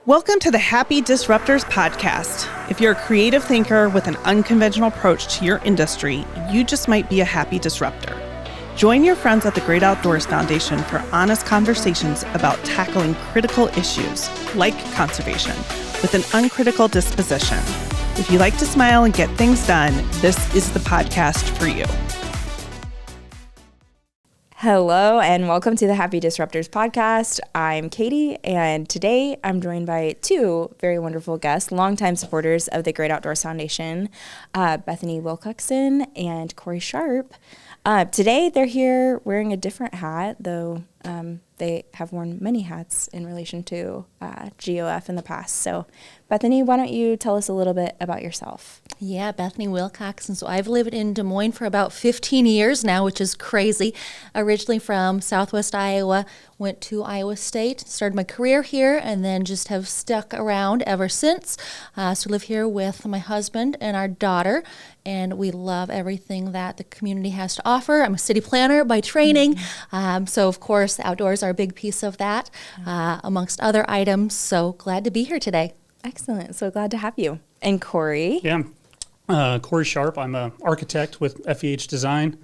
Welcome to the Happy Disruptors podcast. If you're a creative thinker with an unconventional approach to your industry, you just might be a happy disruptor. Join your friends at the Great Outdoors Foundation for honest conversations about tackling critical issues like conservation with an uncritical disposition. If you like to smile and get things done, this is the podcast for you. Hello and welcome to the Happy Disruptors podcast. I'm Katie, and today I'm joined by two very wonderful guests, longtime supporters of the Great Outdoors Foundation, Bethany Wilcoxon and Corey Sharp. Today they're here wearing a different hat, though they have worn many hats in relation to GOF in the past. So Bethany, why don't you tell us a little bit about yourself? Yeah, Bethany Wilcoxon. So I've lived in Des Moines for about 15 years now, which is crazy. Originally from Southwest Iowa, went to Iowa State, started my career here, and then just have stuck around ever since. So live here with my husband and our daughter, and we love everything that the community has to offer. I'm a city planner by training, so of course outdoors are a big piece of that, amongst other items. So glad to be here today. Excellent. So glad to have you. And Corey? Yeah, Corey Sharp. I'm an architect with FEH Design.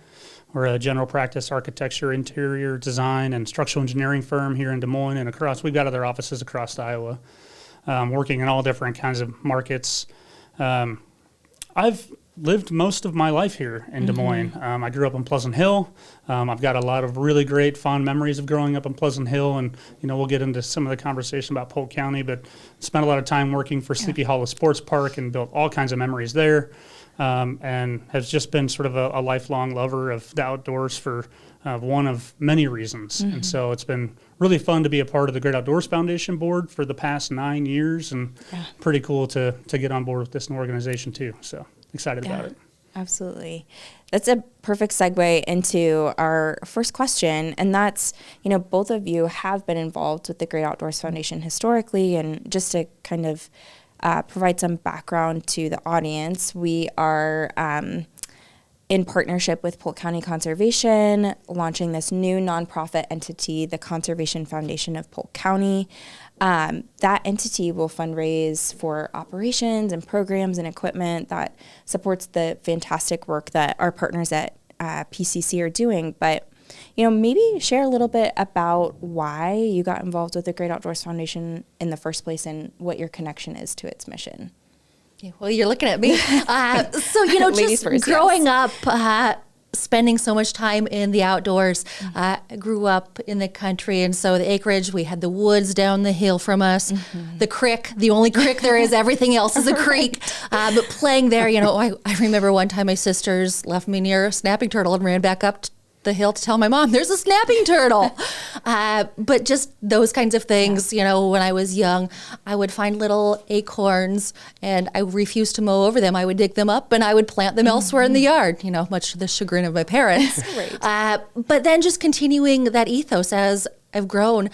We're a general practice architecture, interior design, and structural engineering firm here in Des Moines and across. We've got other offices across Iowa, working in all different kinds of markets. I've lived most of my life here in Des Moines. I grew up in Pleasant Hill. I've got a lot of really great, fond memories of growing up in Pleasant Hill, and we'll get into some of the conversation about Polk County, but spent a lot of time working for Sleepy Hollow Sports Park and built all kinds of memories there, and has just been sort of a lifelong lover of the outdoors for one of many reasons. And so it's been really fun to be a part of the Great Outdoors Foundation board for the past 9 years, and pretty cool to get on board with this new organization too. So excited about it. Absolutely. That's a perfect segue into our first question. And that's, both of you have been involved with the Great Outdoors Foundation historically. And just to kind of provide some background to the audience, we are in partnership with Polk County Conservation, launching this new nonprofit entity, the Conservation Foundation of Polk County. That entity will fundraise for operations and programs and equipment that supports the fantastic work that our partners at PCC are doing. But, maybe share a little bit about why you got involved with the Great Outdoors Foundation in the first place and what your connection is to its mission. Yeah, well, you're looking at me. So, just first, growing up, spending so much time in the outdoors. I grew up in the country, and so the acreage, we had the woods down the hill from us, the creek, the only creek there is, everything else is a creek. But playing there, I remember one time my sisters left me near a snapping turtle and ran back up the hill to tell my mom, there's a snapping turtle. But just those kinds of things, when I was young, I would find little acorns and I refused to mow over them. I would dig them up and I would plant them elsewhere in the yard, much to the chagrin of my parents. But then just continuing that ethos as I've grown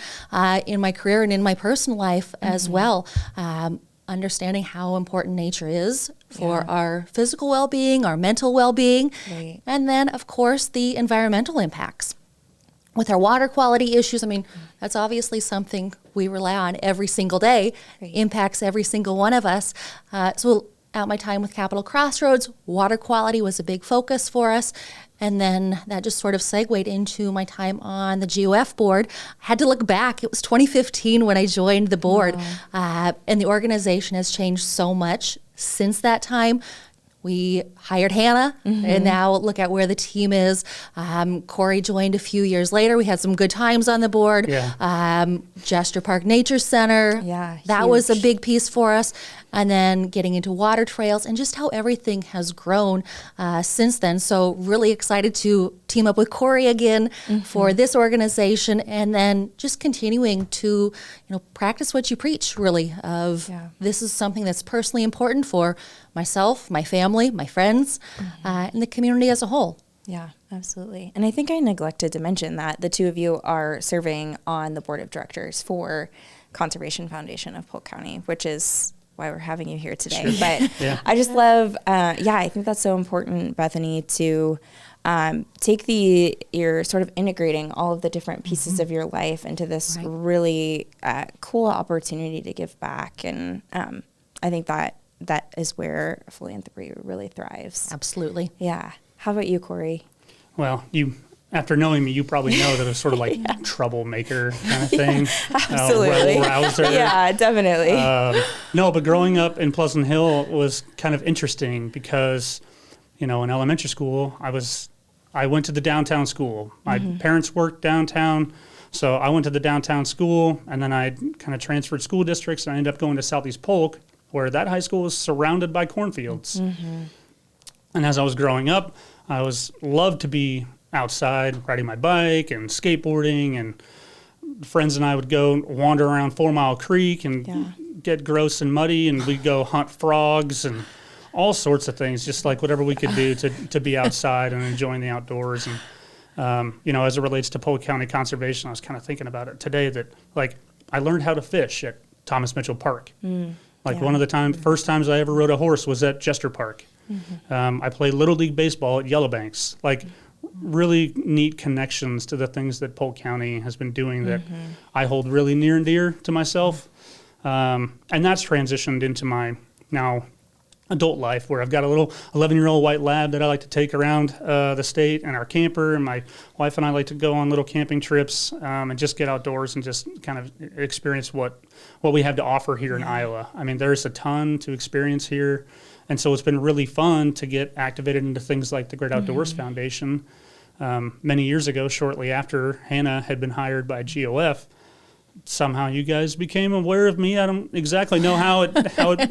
in my career and in my personal life as well. Understanding how important nature is for our physical well-being, our mental well-being, and then, of course, the environmental impacts. With our water quality issues, that's obviously something we rely on every single day, impacts every single one of us. So at my time with Capitol Crossroads, water quality was a big focus for us. And then that just sort of segued into my time on the GOF board. I had to look back. It was 2015 when I joined the board. And the organization has changed so much since that time. We hired Hannah, and now look at where the team is. Corey joined a few years later. We had some good times on the board. Jester Park Nature Center. That was a big piece for us. And then getting into water trails and just how everything has grown since then. So really excited to team up with Corey again for this organization, and then just continuing to practice what you preach, really, of this is something that's personally important for myself, my family, my friends, and the community as a whole. Yeah, absolutely. And I think I neglected to mention that the two of you are serving on the board of directors for Conservation Foundation of Polk County, which is why we're having you here today. Sure. But Yeah. I just love, I think that's so important, Bethany, to you're sort of integrating all of the different pieces of your life into this really cool opportunity to give back. And I think that is where philanthropy really thrives. Absolutely. Yeah. How about you, Corey? Well, after knowing me, you probably know that it's sort of like troublemaker kind of thing. Absolutely. Rouser. Yeah, definitely. No, but growing up in Pleasant Hill was kind of interesting because, in elementary school, I went to the downtown school. My parents worked downtown, so I went to the downtown school, and then I kind of transferred school districts, and I ended up going to Southeast Polk, where that high school was surrounded by cornfields. And as I was growing up, I loved to be outside riding my bike and skateboarding, and friends and I would go wander around 4 Mile Creek and get gross and muddy, and we'd go hunt frogs and all sorts of things, just like whatever we could do to be outside and enjoying the outdoors. And, as it relates to Polk County Conservation, I was kind of thinking about it today that, like, I learned how to fish at Thomas Mitchell Park. One of the first times I ever rode a horse was at Jester Park. I played Little League Baseball at Yellowbanks. Like, really neat connections to the things that Polk County has been doing that I hold really near and dear to myself. And that's transitioned into my now adult life, where I've got a little 11-year-old white lab that I like to take around the state and our camper, and my wife and I like to go on little camping trips and just get outdoors and just kind of experience what we have to offer here in Iowa. I mean, there's a ton to experience here, and so it's been really fun to get activated into things like the Great Outdoors Foundation. Many years ago, shortly after Hannah had been hired by GOF, somehow you guys became aware of me. I don't exactly know how it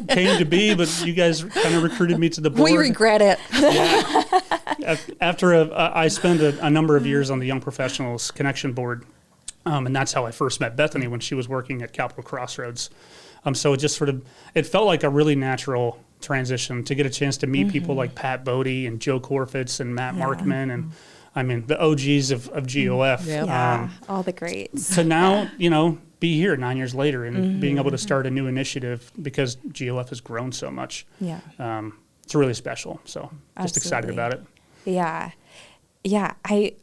came to be, but you guys kind of recruited me to the board. We regret it. Yeah. After I spent a number of years on the Young Professionals Connection Board, and that's how I first met Bethany when she was working at Capitol Crossroads. So it just it felt like a really natural transition to get a chance to meet people like Pat Bodie and Joe Corfitz and Matt Markman and the OGs of GOF. All the greats. To now, be here 9 years later and being able to start a new initiative because GOF has grown so much. Yeah. It's really special. So just excited about it. Yeah. Yeah.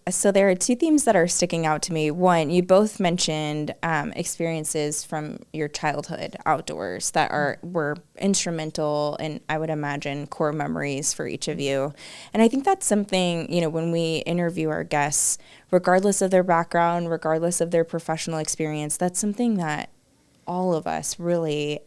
So there are two themes that are sticking out to me. One, you both mentioned experiences from your childhood outdoors that were instrumental and I would imagine core memories for each of you. And I think that's something, when we interview our guests, regardless of their background, regardless of their professional experience, that's something that all of us really,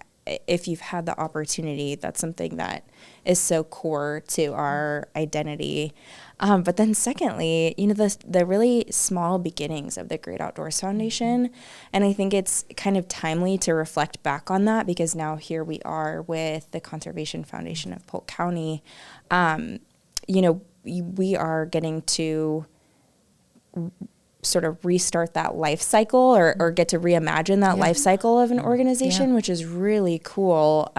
if you've had the opportunity, that's something that is so core to our identity. But then secondly, the really small beginnings of the Great Outdoors Foundation. And I think it's kind of timely to reflect back on that because now here we are with the Conservation Foundation of Polk County. We are getting to sort of restart that life cycle or get to reimagine that life cycle of an organization, which is really cool.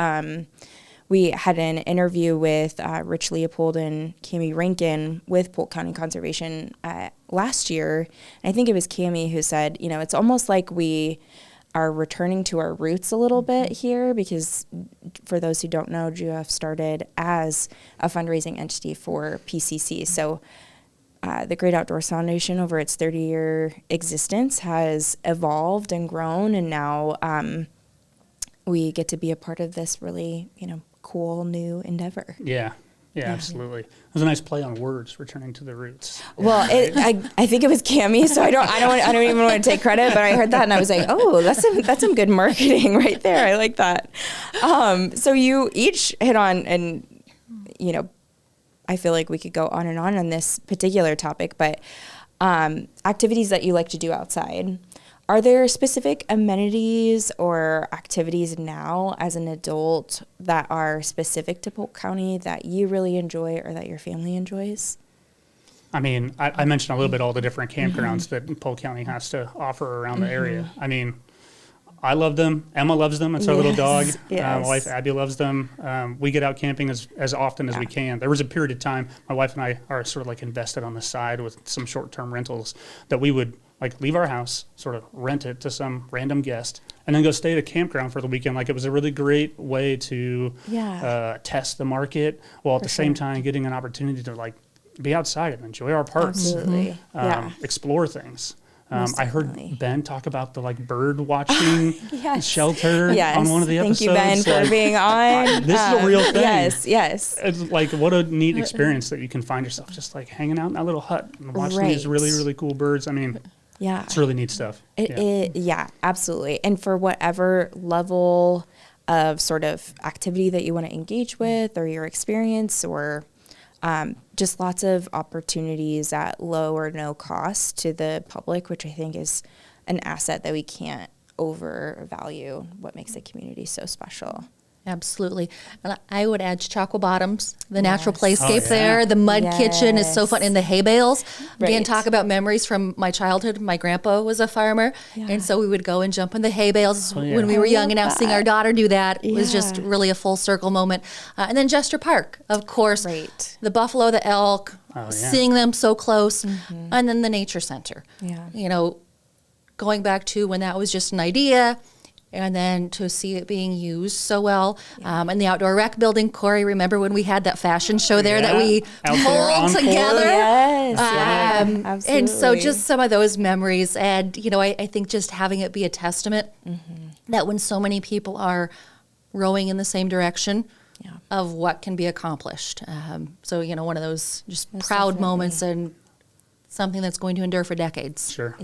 We had an interview with Rich Leopold and Cami Rankin with Polk County Conservation last year. And I think it was Cami who said, it's almost like we are returning to our roots a little bit here because for those who don't know, GOF started as a fundraising entity for PCC. So the Great Outdoors Foundation over its 30-year existence has evolved and grown, and now we get to be a part of this really, cool new endeavor. Yeah, absolutely. It was a nice play on words, returning to the roots. Well, I think it was Cami, so I don't even want to take credit, but I heard that and I was like, oh, that's some good marketing right there. I like that. So you each hit on, and I feel like we could go on and on this particular topic, but activities that you like to do outside. Are there specific amenities or activities now as an adult that are specific to Polk County that you really enjoy or that your family enjoys? I mentioned a little bit all the different campgrounds that Polk County has to offer around the area. I love them. Emma loves them. It's our little dog. My wife, Abby, loves them. We get out camping as often as we can. There was a period of time, my wife and I are sort of like invested on the side with some short-term rentals that we would like leave our house, sort of rent it to some random guest, and then go stay at a campground for the weekend. Like, it was a really great way to test the market, while at the same time getting an opportunity to like be outside and enjoy our parks. Absolutely. Explore things. I heard definitely. Ben talk about the like bird watching shelter Yes. on one of the Thank episodes. you, Ben, for Like, being on. this is a real thing. Yes. It's like, what a neat experience that you can find yourself just like hanging out in that little hut and watching these really, really cool birds. I mean, it's really neat stuff. Yeah, absolutely. And for whatever level of sort of activity that you want to engage with, or your experience, or just lots of opportunities at low or no cost to the public, which I think is an asset that we can't overvalue, what makes the community so special. Absolutely. And I would add Chautauqua Bottoms, the natural playscape Oh, yeah. there. The mud kitchen is so fun. And the hay bales. Again, Right. talk about memories from my childhood. My grandpa was a farmer. And so we would go and jump in the hay bales when we were young. And now seeing our daughter do that was just really a full circle moment. And then Jester Park, of course. Right. The buffalo, the elk, seeing them so close. And then the nature center. Yeah. You know, going back to when that was just an idea, and then to see it being used so well. And the outdoor rec building, Corey, remember when we had that fashion show there that we pulled together? Yes, absolutely. And so just some of those memories. And, you know, I think just having it be a testament that when so many people are rowing in the same direction of what can be accomplished. So, you know, one of those just proud moments and something that's going to endure for decades. Sure.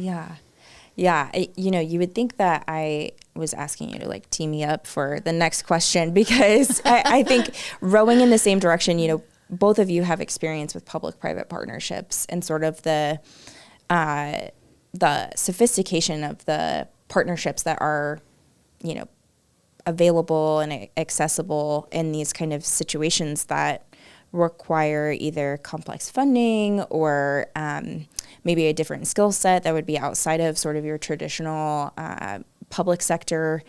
Yeah, you know, you would think that I was asking you to like tee me up for the next question, because I think rowing in the same direction, you know, both of you have experience with public-private partnerships and sort of the sophistication of the partnerships that are, you know, available and accessible in these kind of situations that require either complex funding or maybe a different skill set that would be outside of sort of your traditional public sector.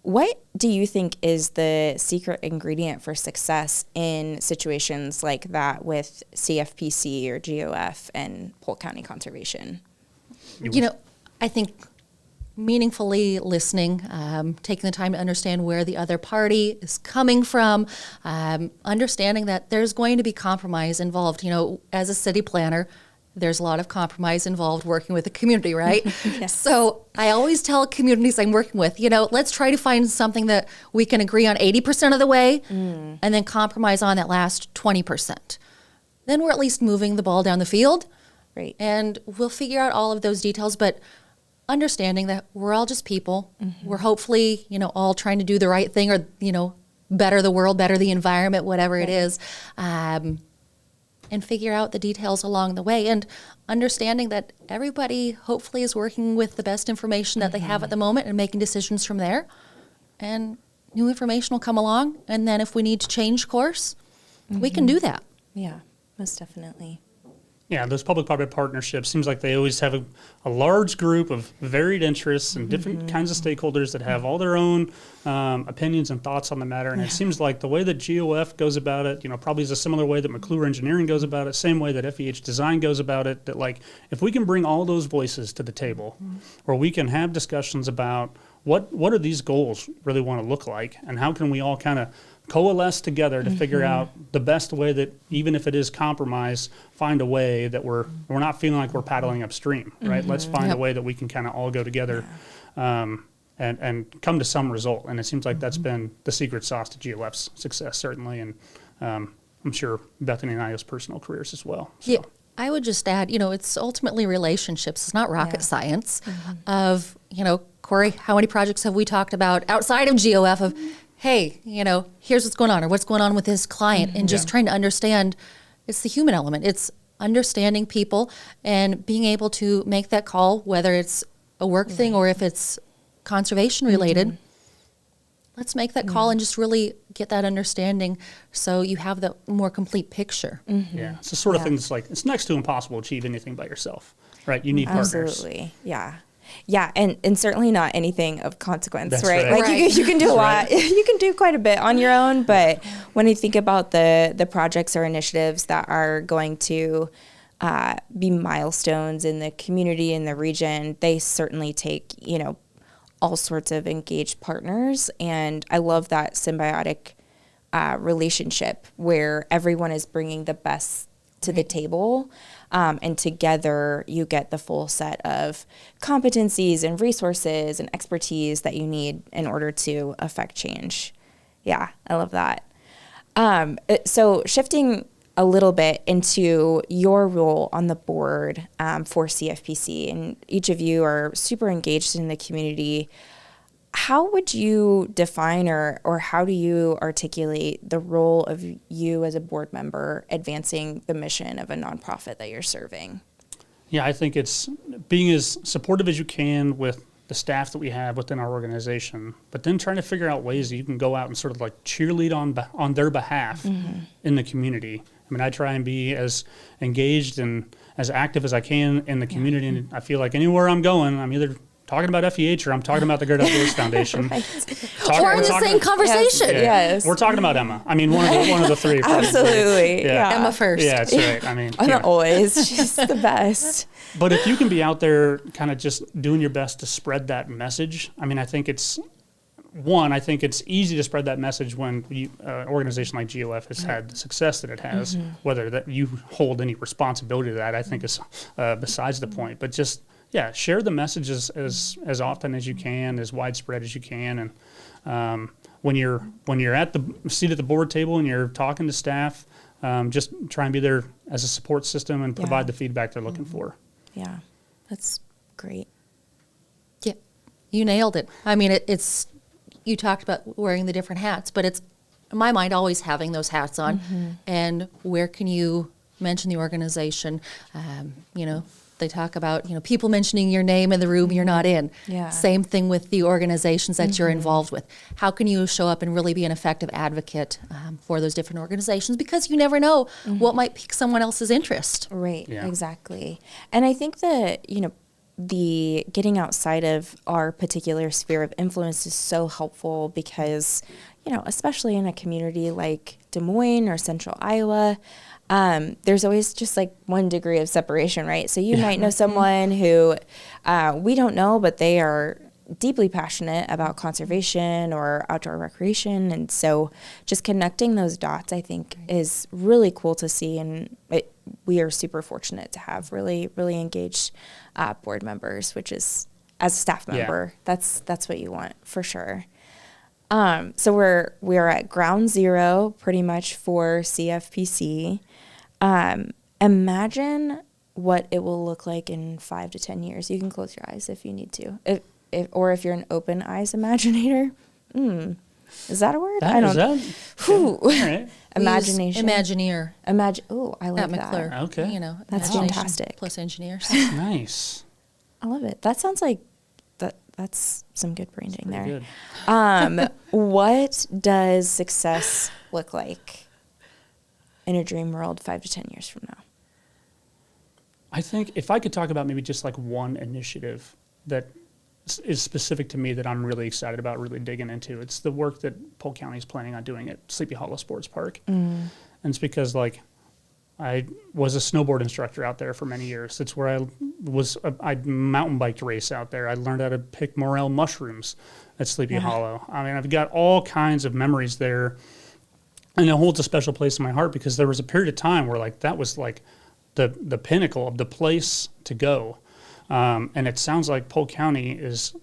What do you think is the secret ingredient for success in situations like that with CFPC or GOF and Polk County Conservation? You know, I think meaningfully listening, taking the time to understand where the other party is coming from, understanding that there's going to be compromise involved. You know, as a city planner, there's a lot of compromise involved working with the community, right? So I always tell communities I'm working with, you know, let's try to find something that we can agree on 80% of the way and then compromise on that last 20%. Then we're at least moving the ball down the field. Right. And we'll figure out all of those details, but understanding that we're all just people. We're hopefully, you know, all trying to do the right thing, or, you know, better the world, better the environment, whatever it is. And figure out the details along the way, and understanding that everybody hopefully is working with the best information that they have at the moment and making decisions from there. And new information will come along, and then if we need to change course, we can do that. Yeah, most definitely. Yeah, those public-private partnerships seems like they always have a large group of varied interests and different kinds of stakeholders that have all their own opinions and thoughts on the matter. And it seems like the way that GOF goes about it, you know, probably is a similar way that McClure Engineering goes about it, same way that FEH Design goes about it, that like if we can bring all those voices to the table, or we can have discussions about what are these goals really want to look like, and how can we all kind of coalesce together to figure out the best way that, even if it is compromise, find a way that we're not feeling like we're paddling upstream, right? Let's find a way that we can kind of all go together and come to some result. And it seems like that's been the secret sauce to GOF's success, certainly. And I'm sure Bethany and I's personal careers as well. So. Yeah, I would just add, you know, it's ultimately relationships. It's not rocket science of, you know, Corey, how many projects have we talked about outside of GOF of, hey, you know, here's what's going on, or what's going on with this client, and just trying to understand. It's the human element. It's understanding people and being able to make that call, whether it's a work thing or if it's conservation related. Let's make that call and just really get that understanding so you have the more complete picture. Yeah, it's the sort of thing that's like, it's next to impossible to achieve anything by yourself, right? You need partners. Absolutely, yeah. Yeah, and certainly not anything of consequence, That's right? right. Like you can do a lot. You can do quite a bit on your own, but when you think about the projects or initiatives that are going to be milestones in the community, in the region. They certainly take, all sorts of engaged partners. And I love that symbiotic relationship where everyone is bringing the best to the table. And together you get the full set of competencies and resources and expertise that you need in order to affect change. Yeah, I love that. So shifting a little bit into your role on the board for CFPC, and each of you are super engaged in the community. How would you define or how do you articulate the role of you as a board member advancing the mission of a nonprofit that you're serving? Yeah, I think it's being as supportive as you can with the staff that we have within our organization, but then trying to figure out ways that you can go out and sort of like cheerlead on their behalf in the community. I mean, I try and be as engaged and as active as I can in the community, and I feel like anywhere I'm going, I'm either talking about FEH or I'm talking about the Great Outdoors Foundation. Or in the same conversation. Yes. We're talking about Emma. I mean, one of the three. Probably. Absolutely. Yeah. Emma first. Yeah, that's right. I mean, Not always. She's the best. But if you can be out there kind of just doing your best to spread that message, I mean, I think it's easy to spread that message when an organization like GOF has had the success that it has. Whether that you hold any responsibility to that, I think is besides the point. But just, share the message as often as you can, as widespread as you can. And when you're at the seat at the board table and you're talking to staff, just try and be there as a support system and provide the feedback they're looking for. Yeah, that's great. Yeah, you nailed it. I mean, it's you talked about wearing the different hats, but it's, in my mind, always having those hats on. And where can you mention the organization? They talk about, people mentioning your name in the room you're not in. Yeah. Same thing with the organizations that you're involved with. How can you show up and really be an effective advocate for those different organizations? Because you never know what might pique someone else's interest. Right, Yeah. exactly. And I think that, the getting outside of our particular sphere of influence is so helpful because, especially in a community like Des Moines or Central Iowa, there's always just like 1 degree of separation, right? So you might know someone who we don't know, but they are deeply passionate about conservation or outdoor recreation. And so just connecting those dots, I think, is really cool to see. And we are super fortunate to have really, really engaged board members, which is, as a staff member, that's what you want for sure. So we're at ground zero pretty much for CFPC. Imagine what it will look like in 5 to 10 years. You can close your eyes if you need to, if you're an open eyes imaginator. Is that a word? All right. Imagination. Imagineer. Oh, I like At McClure. that. Okay. That's imagination fantastic. Plus engineers. Nice. I love it. That sounds like that's some good branding there. Good. What does success look like in a dream world 5 to 10 years from now? I think if I could talk about maybe just like one initiative that is specific to me that I'm really excited about, really digging into, it's the work that Polk County is planning on doing at Sleepy Hollow Sports Park. And it's because like I was a snowboard instructor out there for many years. That's where I mountain biked race out there. I learned how to pick morel mushrooms at Sleepy Hollow. I mean, I've got all kinds of memories there, and it holds a special place in my heart because there was a period of time where like that was like the pinnacle of the place to go. And it sounds like Polk County is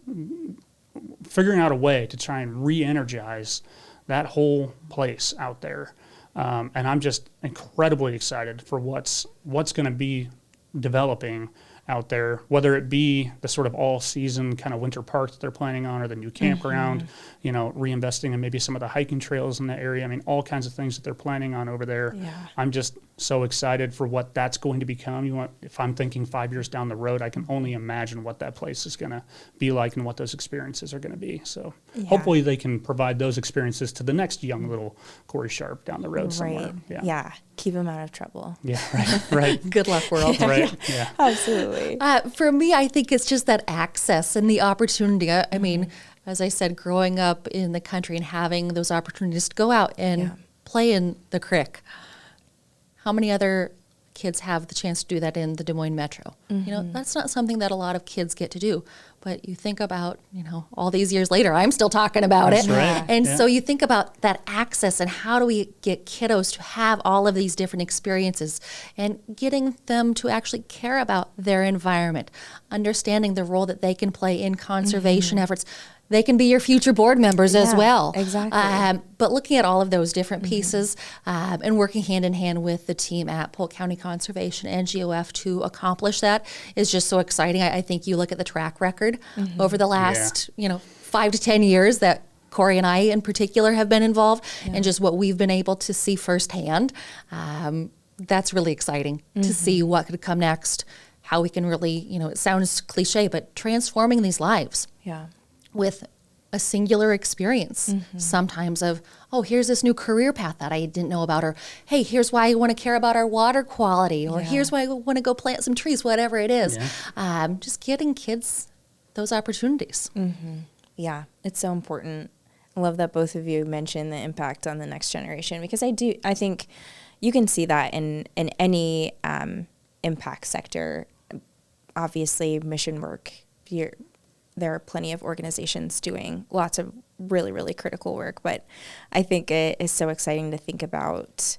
figuring out a way to try and re-energize that whole place out there. And I'm just incredibly excited for what's going to be developing out there, whether it be the sort of all-season kind of winter park that they're planning on, or the new campground, reinvesting in maybe some of the hiking trails in the area. I mean, all kinds of things that they're planning on over there. Yeah. I'm just so excited for what that's going to become. If I'm thinking 5 years down the road, I can only imagine what that place is going to be like and what those experiences are going to be. So hopefully they can provide those experiences to the next young little Corey Sharp down the road somewhere. Yeah. Keep him out of trouble. Yeah, right. Good luck, world. Right, yeah. Absolutely. For me, I think it's just that access and the opportunity. I mean, as I said, growing up in the country and having those opportunities to go out and play in the creek. How many other kids have the chance to do that in the Des Moines Metro. You know, that's not something that a lot of kids get to do. But you think about, you know, all these years later, I'm still talking about That's it. right. And Yeah. so you think about that access and how do we get kiddos to have all of these different experiences and getting them to actually care about their environment, understanding the role that they can play in conservation efforts. They can be your future board members as Yeah, well. exactly. But looking at all of those different pieces and working hand in hand with the team at Polk County Conservation and GOF to accomplish that is just so exciting. I think you look at the track record over the last, 5 to 10 years that Corey and I in particular have been involved and just what we've been able to see firsthand. That's really exciting to see what could come next, how we can really, it sounds cliche, but transforming these lives. Yeah. With a singular experience sometimes of, oh, here's this new career path that I didn't know about, or hey, here's why I want to care about our water quality, or here's why I want to go plant some trees, whatever it is. Just getting kids those opportunities. Yeah, it's so important. I love that both of you mentioned the impact on the next generation, because I think you can see that in any impact sector. Obviously, mission work, there are plenty of organizations doing lots of really, really critical work, but I think it is so exciting to think about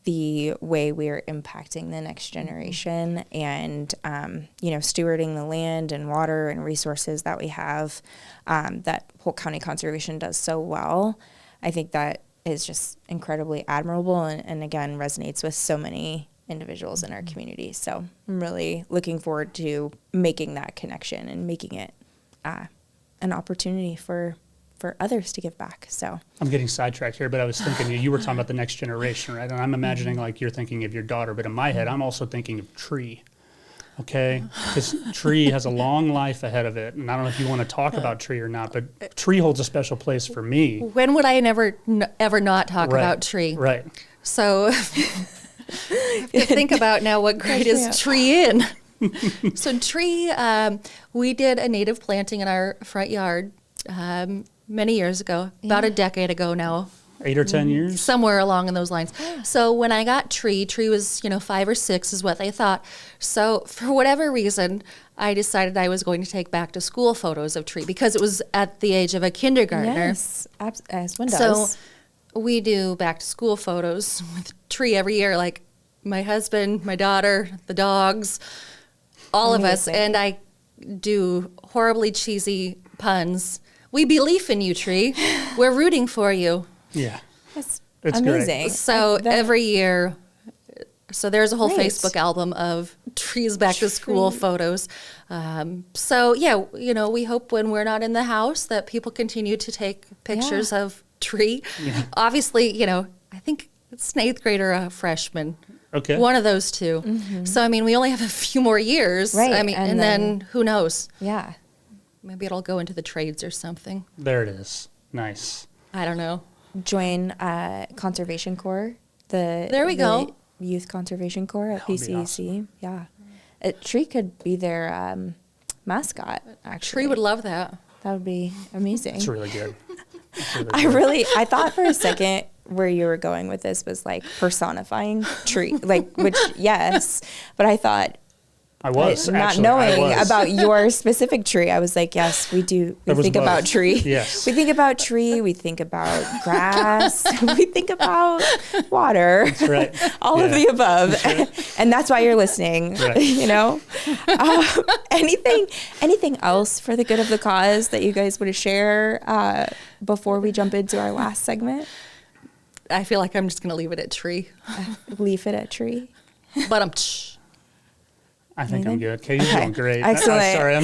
the way we're impacting the next generation and, stewarding the land and water and resources that we have that Polk County Conservation does so well. I think that is just incredibly admirable and again, resonates with so many individuals in our community. So I'm really looking forward to making that connection and making it an opportunity for others to give back. So I'm getting sidetracked here, but I was thinking you were talking about the next generation, right? And I'm imagining like you're thinking of your daughter, but in my head, I'm also thinking of tree. Okay, because tree has a long life ahead of it, and I don't know if you want to talk about tree or not, but tree holds a special place for me. When would I ever not talk about tree? Right. So I have to think about now what grade is tree in. So tree, we did a native planting in our front yard many years ago, about a decade ago now. 8 or 10 years? Somewhere along in those lines. So when I got tree was, 5 or 6 is what they thought. So for whatever reason, I decided I was going to take back to school photos of tree because it was at the age of a kindergartner. yes, as one does. So we do back to school photos with tree every year, like my husband, my daughter, the dogs, all of us. And I do horribly cheesy puns. We believe in you, tree. We're rooting for you. Yeah. That's It's amazing. great. So every year, so there's a whole Great. Facebook album of trees back to school photos. So yeah, we hope when we're not in the house that people continue to take pictures of tree. Yeah. Obviously, I think it's an 8th grader, a freshman. Okay. One of those two. So, we only have a few more years. Right, And then who knows? Yeah. Maybe it'll go into the trades or something. There it is. Nice. I don't know. Join Conservation Corps. There we go. Youth Conservation Corps at That would be PCEC. awesome. Yeah. A tree could be their mascot, actually. Tree would love that. That would be amazing. It's really good. It's really good. I thought for a second where you were going with this was like personifying tree, which yes, but I thought, I was not actually, knowing I was. about your specific tree, I was like, yes, we do. We There was think both. about tree. Yes. We think about tree. We think about grass. We think about water. That's right. All of Yeah. the above, and that's why you're listening. Right. Anything else for the good of the cause that you guys want to share before we jump into our last segment? I feel like I'm just going to leave it at tree. Leave it at tree. But I think I'm good. Katie's doing great. Excellent. I'm sorry. I'm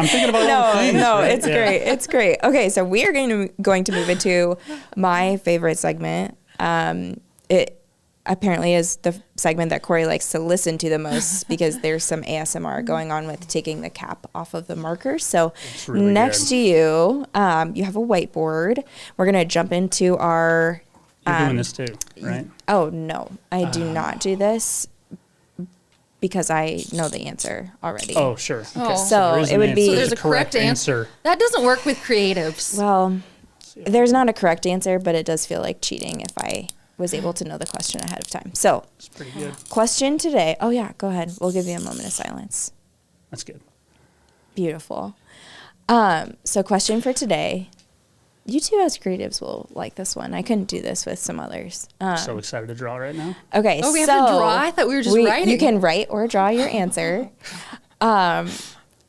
thinking about all the things. No, right? it's Yeah. great. It's great. Okay, so we are going to move into my favorite segment. It apparently is the segment that Corey likes to listen to the most because there's some ASMR going on with taking the cap off of the markers. So It's really next good. to you, you have a whiteboard. We're going to jump into our... You're doing this too, right? Oh, no, I do not do this because I know the answer already. Oh, sure. Okay. Oh. So there is it an would answer. be- So there's a correct answer. that doesn't work with creatives. Well, there's not a correct answer, but it does feel like cheating if I was able to know the question ahead of time. So It's pretty good. question today. Oh yeah, go ahead. We'll give you a moment of silence. That's good. Beautiful. So question for today. You two as creatives will like this one. I couldn't do this with some others. So excited to draw right now. Okay, Oh, we have so to draw? I thought we were just writing. You can write or draw your answer.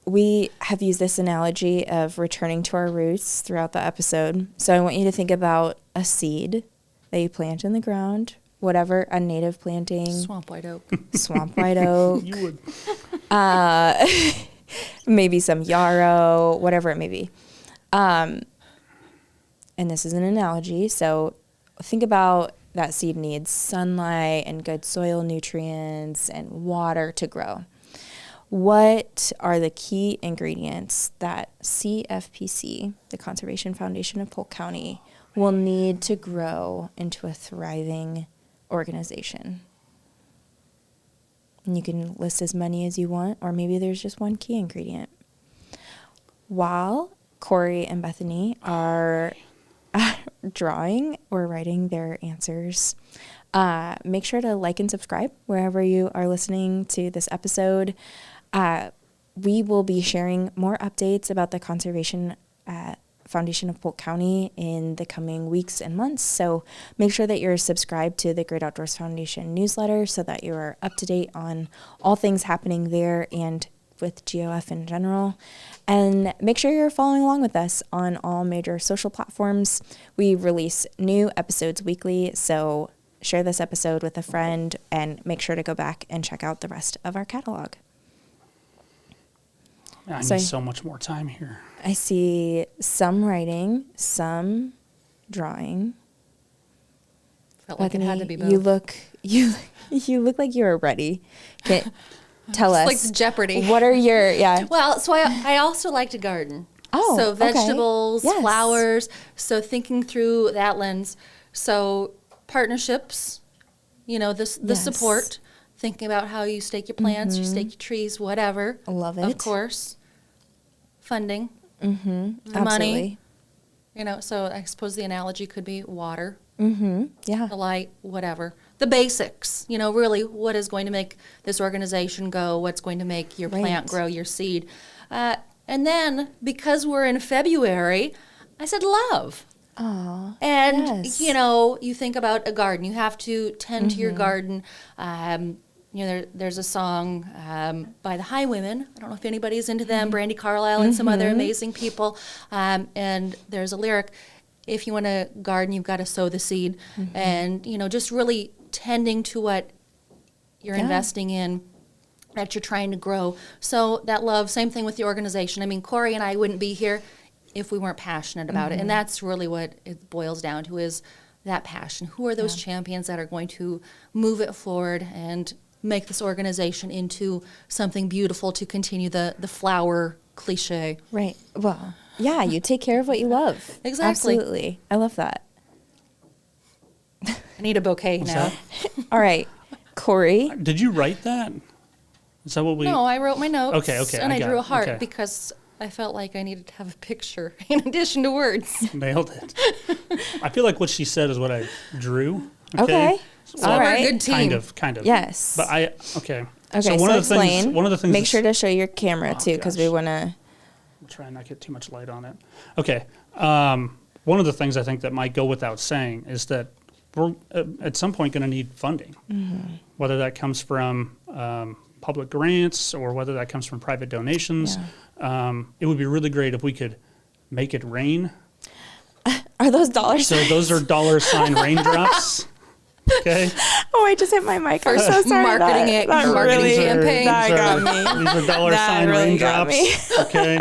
We have used this analogy of returning to our roots throughout the episode. So I want you to think about a seed that you plant in the ground, whatever, a native planting. Swamp white oak. Swamp white oak. You would. Maybe some yarrow, whatever it may be. And this is an analogy. So think about that seed needs sunlight and good soil nutrients and water to grow. What are the key ingredients that CFPC, the Conservation Foundation of Polk County, will need to grow into a thriving organization? And you can list as many as you want, or maybe there's just one key ingredient. While Corey and Bethany are drawing or writing their answers, make sure to like and subscribe wherever you are listening to this episode. We will be sharing more updates about the Conservation Foundation of Polk County in the coming weeks and months. So make sure that you're subscribed to the Great Outdoors Foundation newsletter so that you are up to date on all things happening there and with GOF in general. And make sure you're following along with us on all major social platforms. We release new episodes weekly, so share this episode with a friend and make sure to go back and check out the rest of our catalog. I need so much more time here. I see some writing, some drawing. Felt like it had to be both. You look like you are ready. Tell us. It's like Jeopardy. What are your Well, so I also like to garden. Oh, so okay. vegetables, Yes. flowers. So thinking through that lens. So partnerships, the Yes. support. Thinking about how you stake your plants, you stake your trees, whatever. I love it. Of course. Funding. Mm-hmm. The money. So I suppose the analogy could be water, Mm-hmm. Yeah. the light, whatever. The basics, really what is going to make this organization go, what's going to make your plant grow, your seed. And then, because we're in February, I said love. Oh. And, yes. you think about a garden. You have to tend to your garden. There's a song by the Highwomen. I don't know if anybody's into them, Brandy Carlisle and some other amazing people. And there's a lyric, if you want to garden, you've got to sow the seed. And, just really tending to what you're investing in, that you're trying to grow. So that love, same thing with the organization. I mean, Corey and I wouldn't be here if we weren't passionate about it. And that's really what it boils down to, is that passion. Who are those champions that are going to move it forward and make this organization into something beautiful to continue the flower cliche? Right. Well, yeah, you take care of what you love. Exactly. Absolutely. I love that. I need a bouquet now. All right. Corey. Did you write that? Is that what we... No, I wrote my notes. Okay, And I got drew a it. heart Okay. because I felt like I needed to have a picture in addition to words. Nailed it. I feel like what she said is what I drew. Okay. So All we're right. a good team. Kind of. Yes. But Okay, so one of the things. Make is- sure to show your camera too, because we gosh. want to. I'll try and not get too much light on it. Okay. One of the things I think that might go without saying is that we're at some point going to need funding, whether that comes from public grants or whether that comes from private donations. It would be really great if we could make it rain. Are those dollars? So those are $sign raindrops. Okay. Oh, I just hit my mic. I'm so sorry. Marketing it. That Marketing really, campaign. that got me. These are $sign That really got raindrops. Okay.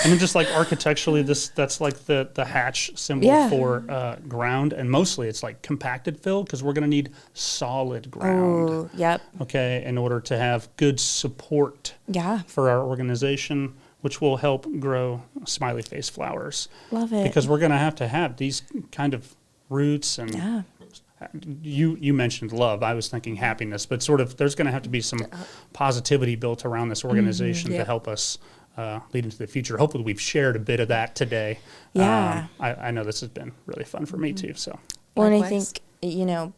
And then just like architecturally, that's like the hatch symbol for ground, and mostly it's like compacted fill because we're going to need solid ground. Oh, yep. Okay, in order to have good support Yeah. for our organization, which will help grow smiley face flowers. Love it. Because we're going to have these kind of roots and. Yeah. You mentioned love. I was thinking happiness, but sort of there's going to have to be some positivity built around this organization to help us lead into the future. Hopefully we've shared a bit of that today. Yeah. I know this has been really fun for me too. So. Well, and I Likewise. think you know,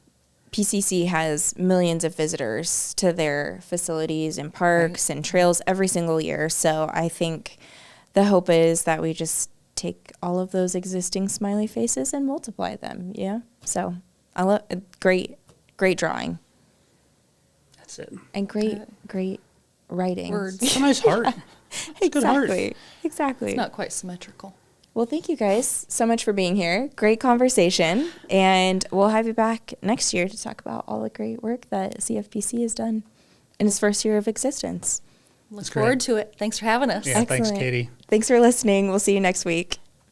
PCC has millions of visitors to their facilities and parks and trails every single year. So I think the hope is that we just take all of those existing smiley faces and multiply them. Yeah. So I love great drawing. That's it. And great writing. Words. It's a nice heart. It's a good heart. Exactly. It's not quite symmetrical. Well, thank you guys so much for being here. Great conversation. And we'll have you back next year to talk about all the great work that CFPC has done in its first year of existence. Look forward to it. Thanks for having us. Yeah, thanks, Excellent. Katie. Thanks for listening. We'll see you next week.